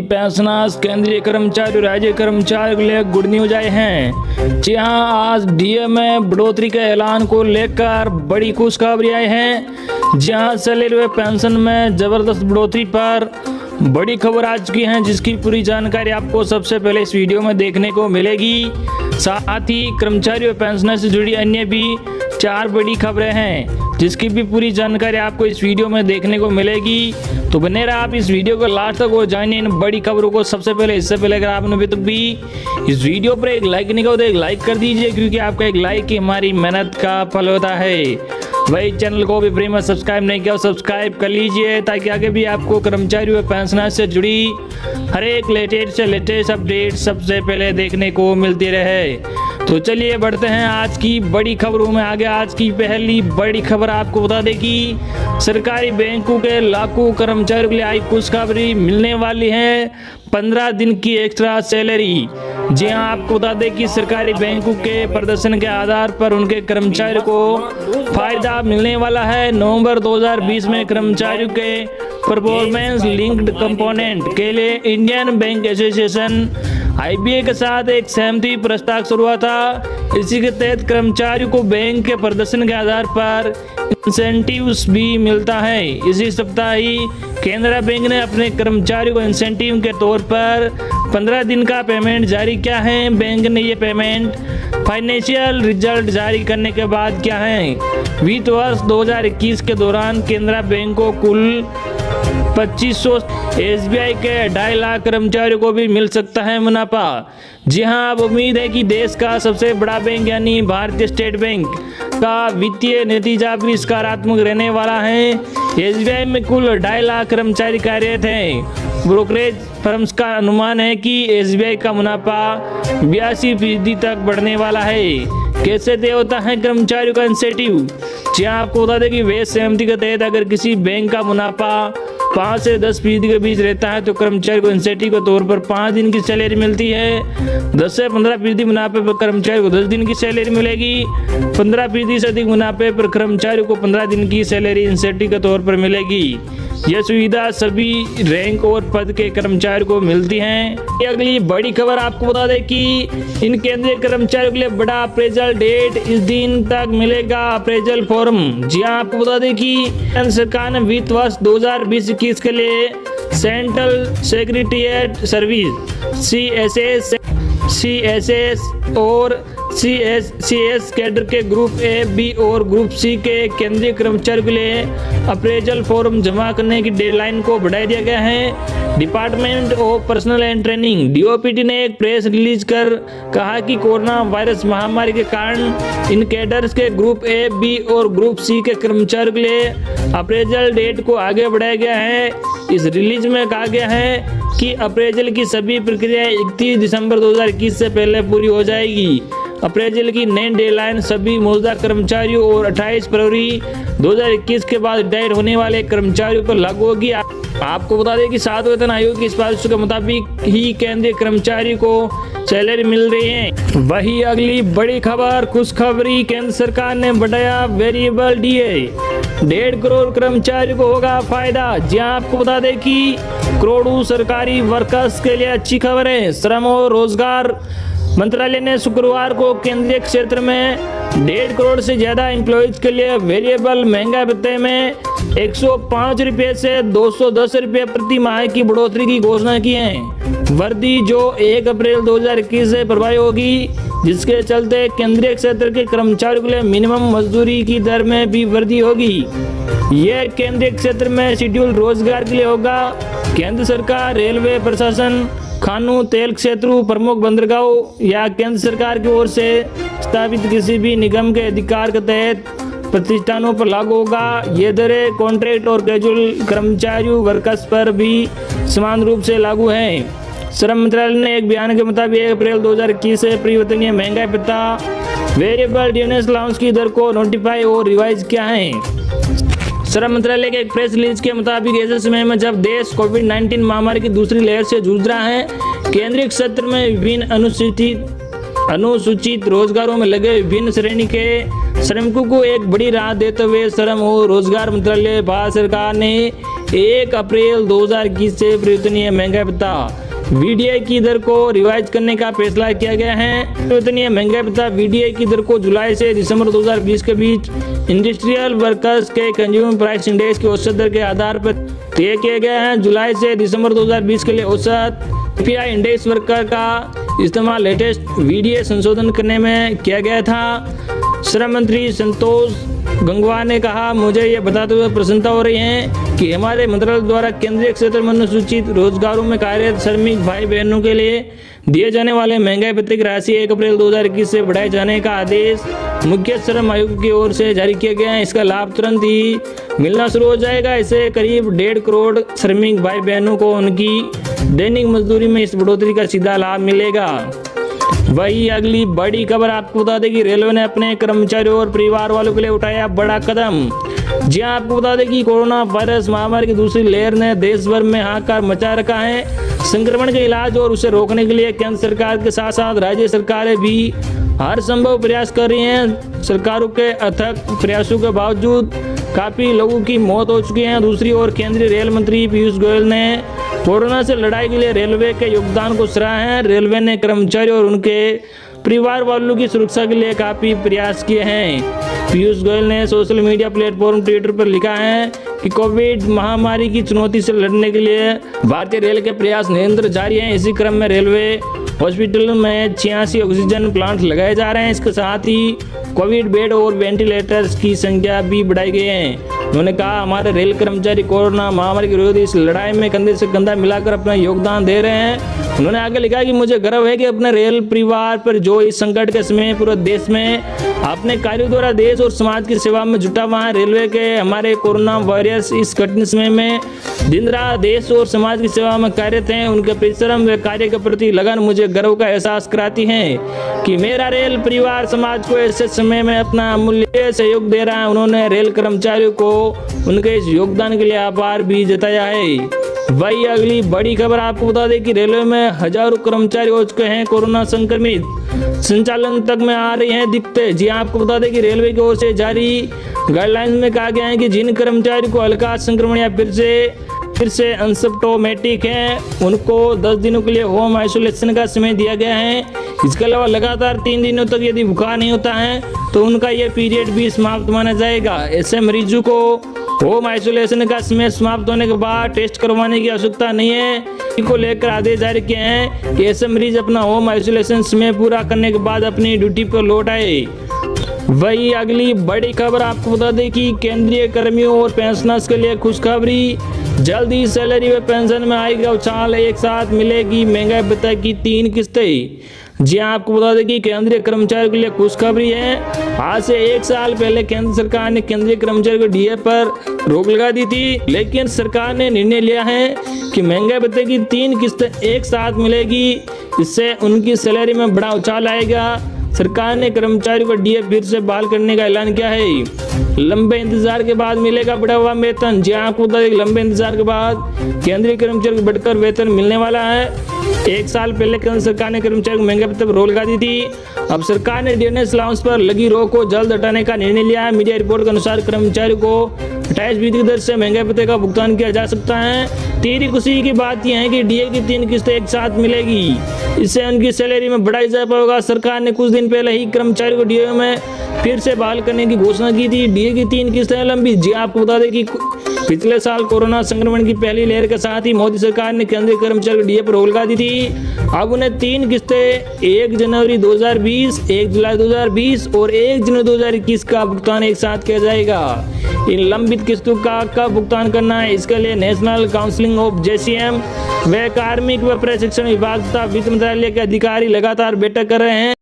Pensioners केंद्रीय कर्मचारी और राज्य कर्मचारियों के लिए गुड न्यूज आए हैं। जी हां, आज डीए में बढ़ोतरी के ऐलान को लेकर बड़ी खुशखबरी आई है। जी हां, सैलरी व पेंशन में जबरदस्त बढ़ोतरी पर बड़ी खबर आ चुकी है, जिसकी पूरी जानकारी आपको सबसे पहले इस वीडियो में देखने को मिलेगी। साथ ही कर्मचारी व पेंशनर से जुड़ी अन्य भी 4 बड़ी खबरें हैं, जिसकी भी पूरी जानकारी आपको इस वीडियो में देखने को मिलेगी। तो बने रहा आप इस वीडियो को लास्ट तक और जानिए इन बड़ी खबरों को सबसे पहले। इससे पहले अगर आपने अभी तक भी इस वीडियो पर एक लाइक नहीं किया तो एक लाइक कर दीजिए, क्योंकि आपका एक लाइक ही हमारी मेहनत का फल होता है। वही चैनल को भी फ्री में सब्सक्राइब नहीं किया, सब्सक्राइब कर लीजिए, ताकि आगे भी आपको कर्मचारी व पेंशनर से जुड़ी हर एक लेटेस्ट अपडेट सबसे पहले देखने को मिलती रहे। तो चलिए बढ़ते हैं आज की बड़ी खबरों में आगे। आज की पहली बड़ी खबर आपको बता दें कि सरकारी बैंकों के लाखों कर्मचारियों के लिए आई खुशखबरी, मिलने वाली है 15 दिन की एक्स्ट्रा सैलरी। जी हां, आपको बता दें कि सरकारी बैंकों के प्रदर्शन के आधार पर उनके कर्मचारियों को फायदा मिलने वाला है। नवंबर 2020 में कर्मचारियों के परफॉर्मेंस लिंक्ड कंपोनेंट के लिए इंडियन बैंक एसोसिएशन IBA के साथ एक सहमति प्रस्ताव शुरू हुआ था। इसी के तहत कर्मचारियों को बैंक के प्रदर्शन के आधार पर इंसेंटिव्स भी मिलता है। इसी सप्ताह ही केनरा बैंक ने अपने कर्मचारियों को इंसेंटिव के तौर पर 15 दिन का पेमेंट जारी किया है। बैंक ने ये पेमेंट फाइनेंशियल रिजल्ट जारी करने के बाद किया है। वित्त वर्ष 2021 के दौरान केनरा बैंक को कुल 2500, SBI के 2.5 लाख कर्मचारियों को भी मिल सकता है मुनाफा। जी हां, अब उम्मीद है कि देश का सबसे बड़ा बैंक यानी भारतीय स्टेट बैंक का वित्तीय नतीजा भी सकारात्मक रहने वाला है। SBI में कुल 2.5 लाख कर्मचारी कार्यरत हैं। ब्रोकरेज फर्म्स का अनुमान है कि SBI का मुनाफा 82% तक बढ़ने वाला है। कैसे तय होता है कर्मचारियों का इंसेंटिव? जी हां, आपको बता दें कि वे सहमति के तहत अगर किसी बैंक का मुनाफा 5 से 10% के बीच रहता है तो कर्मचारी को इंसेंटिव के तौर पर 5 दिन की सैलरी मिलती है। 10 से 15% मुनाफे पर कर्मचारी को 10 दिन की सैलरी मिलेगी। 15% से अधिक मुनाफे पर कर्मचारी को 15 दिन की सैलरी इंसेंटिव के तौर पर मिलेगी। यह सुविधा सभी रैंक और पद के कर्मचारियों को मिलती है। अगली बड़ी खबर आपको बता दें कि इन केंद्रीय कर्मचारियों के लिए बड़ा अप्रेजल डेट, इस दिन तक मिलेगा अप्रेजल फॉर्म। जी हां, आपको बता दें कि केंद्र सरकार ने वित्त वर्ष 2020-21 के लिए सेंट्रल सेक्रेटेरिएट सर्विस CSS और CS कैडर के ग्रुप A, B और ग्रुप C के केंद्रीय कर्मचारियों के लिए अप्रेजल फॉर्म जमा करने की डेडलाइन को बढ़ा दिया गया है। Department of personal and training DOPT ने एक प्रेस रिलीज कर कहा कि कोरोना वायरस महामारी के कारण इन कैडर्स के ग्रुप A, B और ग्रुप C के कर्मचारियों के लिए अप्रेजल डेट को आगे बढ़ाया गया है। इस रिलीज में कहा गया है कि अप्रेजल की सभी प्रक्रियाएं 31 दिसंबर 2021 से पहले पूरी हो जाएगी। अप्रेजल की नई डेडलाइन सभी मौजूदा कर्मचारियों और 28 फरवरी 2021 के बाद रिटायर होने वाले कर्मचारियों पर लागू होगी। आपको बता दें कि 7 वेतन आयोग की सिफारिश के मुताबिक ही केंद्रीय कर्मचारियों को सैलरी मिल रही है। वही अगली बड़ी खबर, खुशखबरी, केंद्र सरकार ने बढ़ाया वेरिएबल DA। 1.5 करोड़ कर्मचारियों को होगा फायदा। जी हां, आपको बता दें कि करोड़ों सरकारी वर्कर्स के लिए अच्छी खबर है। श्रम और रोजगार मंत्रालय ने शुक्रवार को केंद्रीय क्षेत्र में 1.5 करोड़ से ज्यादा एम्प्लॉयज के लिए वेरिएबल महंगाई भत्ते में 105 रुपये से 210 रुपये प्रति माह की बढ़ोतरी की घोषणा की है। वर्दी जो 1 अप्रैल 2021 से प्रभावी होगी, जिसके चलते केंद्रीय क्षेत्र के कर्मचारियों के लिए मिनिमम मजदूरी की दर में भी वृद्धि होगी। यह केंद्रीय क्षेत्र में शेड्यूल रोजगार के लिए होगा। केंद्र सरकार, रेलवे प्रशासन, खानों, तेल क्षेत्र, प्रमुख बंदरगाहों या केंद्र सरकार की ओर से स्थापित किसी भी निगम के अधिकार के तहत प्रतिष्ठानों पर लागू होगा। ये दरें कॉन्ट्रैक्ट और कैजुअल कर्मचारियों वर्कर्स पर भी समान रूप से लागू हैं। श्रम मंत्रालय ने एक बयान के मुताबिक 1 अप्रैल 2021 से परिवर्तनीय महंगाई भत्ता वेरिएबल डिफरेंस अलाउंस की दर को नोटिफाई और रिवाइज किया है। श्रम मंत्रालय के एक प्रेस रिलीज के मुताबिक ऐसे समय में जब देश कोविड-19 महामारी की दूसरी लहर से जूझ रहा है, केंद्रीय क्षेत्र में विभिन्न अनुसूचित रोजगारों में लगे विभिन्न श्रेणी के श्रमिकों को एक बड़ी राहत देते हुए श्रम और रोजगार मंत्रालय, भारत सरकार ने 1 अप्रैल 2021 से परिवर्तनीय महंगाई भत्ता VDI की दर को रिवाइज करने का फैसला किया गया है। परिवर्तनीय महंगाई भत्ता VDI की दर को जुलाई से दिसंबर 2020 के बीच इंडस्ट्रियल वर्कर्स के कंज्यूमर प्राइस इंडेक्स की औसत दर के आधार पर तय किया गया है। जुलाई से दिसंबर 2020 के लिए औसत CPI इंडेक्स वर्कर का इस्तेमाल लेटेस्ट VDI संशोधन करने में किया गया था। श्रम मंत्री संतोष गंगवार ने कहा, मुझे ये बताते हुए प्रसन्नता हो रही है कि हमारे मंत्रालय द्वारा केंद्रीय क्षेत्र में अनुसूचित रोजगारों में कार्यरत श्रमिक भाई बहनों के लिए दिए जाने वाले महंगाई भत्ते की राशि 1 अप्रैल 2021 से बढ़ाए जाने का आदेश मुख्य श्रम आयुक्त की ओर से जारी किया गया है। इसका लाभ तुरंत ही मिलना शुरू हो जाएगा। इससे करीब 1.5 करोड़ श्रमिक भाई बहनों को उनकी दैनिक मजदूरी में इस बढ़ोतरी का सीधा लाभ मिलेगा। वही अगली बड़ी खबर आपको बता दें कि रेलवे ने अपने कर्मचारियों और परिवार वालों के लिए उठाया बड़ा कदम। जी हां, आपको बता दें कि कोरोना वायरस महामारी की दूसरी लहर ने देश भर में हाहाकार मचा रखा है। संक्रमण के इलाज और उसे रोकने के लिए केंद्र सरकार के साथ साथ राज्य सरकारें भी हर संभव प्रयास कर रही हैं। सरकारों के अथक प्रयासों के बावजूद काफी लोगों की मौत हो चुकी है। दूसरी ओर केंद्रीय रेल मंत्री पीयूष गोयल ने कोरोना से लड़ाई के लिए रेलवे के योगदान को सराहा है। रेलवे ने कर्मचारियों और उनके परिवार वालों की सुरक्षा के लिए काफी प्रयास किए हैं। पीयूष गोयल ने सोशल मीडिया प्लेटफॉर्म ट्विटर पर लिखा है कि कोविड महामारी की चुनौती से लड़ने के लिए भारतीय रेल के प्रयास निरंतर जारी हैं। इसी क्रम में रेलवे हॉस्पिटल में 86 ऑक्सीजन प्लांट लगाए जा रहे हैं। इसके साथ ही कोविड बेड और वेंटिलेटर्स की संख्या भी बढ़ाई गई है। उन्होंने कहा, हमारे रेल कर्मचारी कोरोना महामारी के विरुद्ध इस लड़ाई में कंधे से कंधा मिलाकर अपना योगदान दे रहे हैं। उन्होंने आगे लिखा कि मुझे गर्व है कि अपने रेल परिवार पर जो इस संकट के समय पूरे देश में अपने कार्यों द्वारा देश और समाज की सेवा में जुटा हुआ है। रेलवे के हमारे कोरोना वॉरियर्स इस कठिन समय में दिन रात देश और समाज की सेवा में कार्यरत हैं। उनके परिश्रम व कार्य के प्रति लगन मुझे गर्व का एहसास कराती है कि मेरा रेल परिवार समाज को ऐसे समय में अपना अमूल्य सहयोग दे रहा है। उन्होंने रेल कर्मचारियों को उनके इस योगदान के लिए आभार भी जताया है। वही अगली बड़ी खबर आपको बता दें कि रेलवे में हजारों कर्मचारी हो चुके हैं कोरोना संक्रमित। संचालन तक में आ रही हैं दिक्कतें। जी आपको बता दें कि रेलवे की ओर से जारी गाइडलाइंस में कहा गया है कि जिन कर्मचारियों को हल्का संक्रमण या फिर से असिम्प्टोमेटिक है, उनको 10 दिनों के लिए होम आइसोलेशन का समय दिया गया है। इसके अलावा लगातार 3 दिनों तक यदि बुखार नहीं होता है तो उनका यह पीरियड भी समाप्त माना जाएगा। ऐसे मरीजों को होम आइसोलेशन का समय समाप्त होने के बाद टेस्ट करवाने की आवश्यकता नहीं है। इनको लेकर आदेश जारी किए हैं कि ऐसे मरीज अपना होम आइसोलेशन समय पूरा करने के बाद अपनी ड्यूटी पर लौट आए। वही अगली बड़ी खबर आपको बता दें कि केंद्रीय कर्मियों और पेंशनर्स के लिए खुशखबरी। जल्द ही सैलरी व पेंशन में आएगा उछाल। एक साथ मिलेगी महंगाई भत्ता की 3 किस्तें। जी आपको बता दें कि केंद्रीय कर्मचारियों के लिए खुशखबरी है। आज से 1 साल पहले केंद्र सरकार ने केंद्रीय कर्मचारियों को DA पर रोक लगा दी थी, लेकिन सरकार ने निर्णय लिया है कि महंगाई भत्ते की 3 किस्तें एक साथ मिलेगी। इससे उनकी सैलरी में बड़ा उछाल आएगा। सरकार ने कर्मचारियों को DA फिर से बहाल करने का ऐलान किया है। लंबे इंतजार के बाद मिलेगा बढ़ा हुआ वेतन। जी आपको बता दें लंबे इंतजार के बाद केंद्रीय कर्मचारियों को बढ़कर वेतन मिलने वाला है। 1 साल पहले केंद्र सरकार ने कर्मचारियों को महंगाई भत्ते पर रोक लगा दी थी। अब सरकार ने डियरनेस अलाउंस पर लगी रोक को जल्द हटाने का निर्णय लिया है। मीडिया रिपोर्ट के अनुसार कर्मचारियों को 28% की दर से महंगाई भत्ते का भुगतान किया जा सकता है। तेरी खुशी की बात यह है कि DA की 3 किस्तें एक साथ मिलेगी। इससे उनकी सैलरी में बड़ा इजाफा होगा। सरकार ने कुछ दिन पहले ही कर्मचारियों को DA में फिर से बहाल करने की घोषणा की थी। DA की 3 किस्तें लंबी। जी आपको बता दें कि पिछले साल कोरोना संक्रमण की पहली लहर के साथ ही मोदी सरकार ने केंद्रीय कर्मचारियों को DA पर रोक लगा दी थी। अब उन्हें 3 किस्तें 1 जनवरी 2020, 1 जुलाई 2020 और 1 जनवरी 2021 का भुगतान एक साथ किया जाएगा। इन लंबित किस्तों का कब भुगतान करना है, इसके लिए नेशनल काउंसिल ऑफ JCM व कार्मिक व प्रशिक्षण विभाग तथा वित्त मंत्रालय के अधिकारी लगातार बैठक कर रहे हैं।